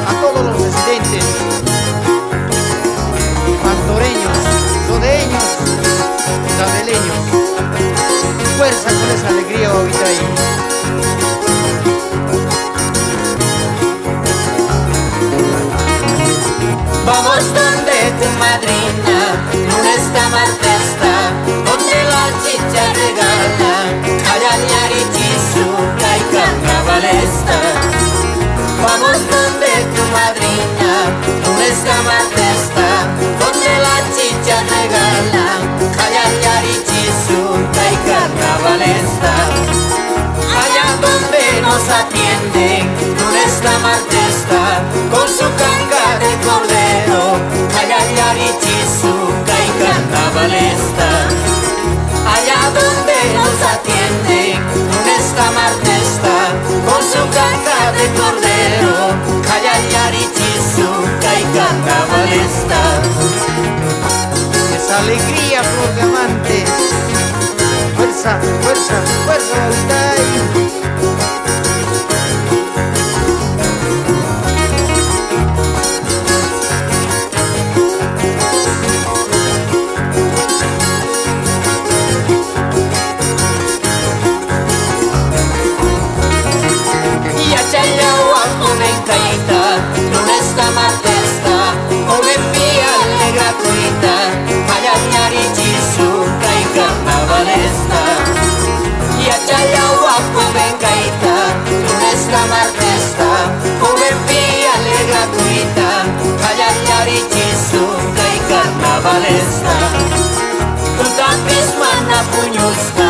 a todos los residentes, pantoreños, rodeños, sabeleños. Fuerza con esa alegría ahorita ahí. Vamos donde tu madrina, esta martesta, donde la chicha regala, Ayayarichizuca y carnavalesta. Vamos donde tu madrina, esta martesta, donde la chicha regala, Ayayarichizuca y carnavalesta. Allá donde nos atienden, esta martesta, con su canga de cordero, Ayayarichizuca y carnavalesta. Allá donde nos atienden, esta martesta, con su canga de cordero, Ayayarichizuca y carnavalesta. Esa alegría, flor de amante. Fuerza, fuerza, fuerza, ahorita ahí. Ayayarichizuca y carnavalesta. Tutapis mana puñusca,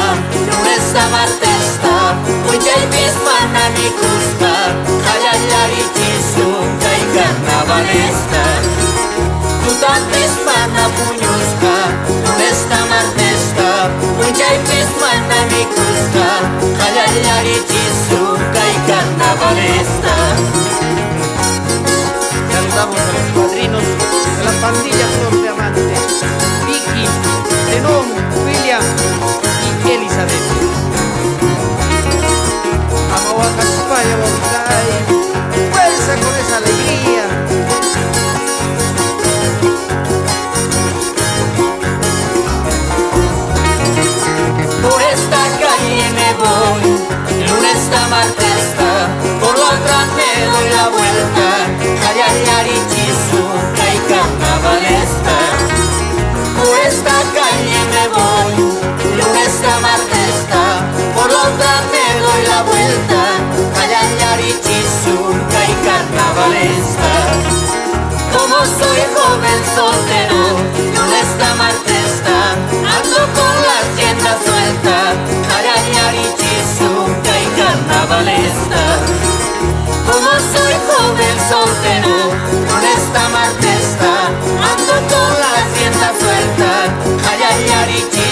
esta martesta, Uyaypis mana mikusca, Ayayarichizuca y carnavalesta. Tutapis mana puñusca, esta martesta, Uyaypis mana mikusca, Ayayarichizuca y carnavalesta. Saludamos a los padrinos de la pandilla Flor de Amante, Vicky, Zenón, William y Elizabeth. Amahuacaspaya, Bogotay, fuerza con esa alegría. Por esta calle me voy, esta martesta, por la otra me doy la vuelta, Ayayarichizuca y carnavalesta. Por esta calle me voy, esta martesta, por la otra me doy la vuelta, Ayayarichizuca y carnavalesta. Como soy joven soltero, esta martesta, ando con las riendas sueltas, Ayayarichizuca y carnavalesta. Como soy joven soltero, esta martesta, ando con las riendas sueltas, Ayayarichizuca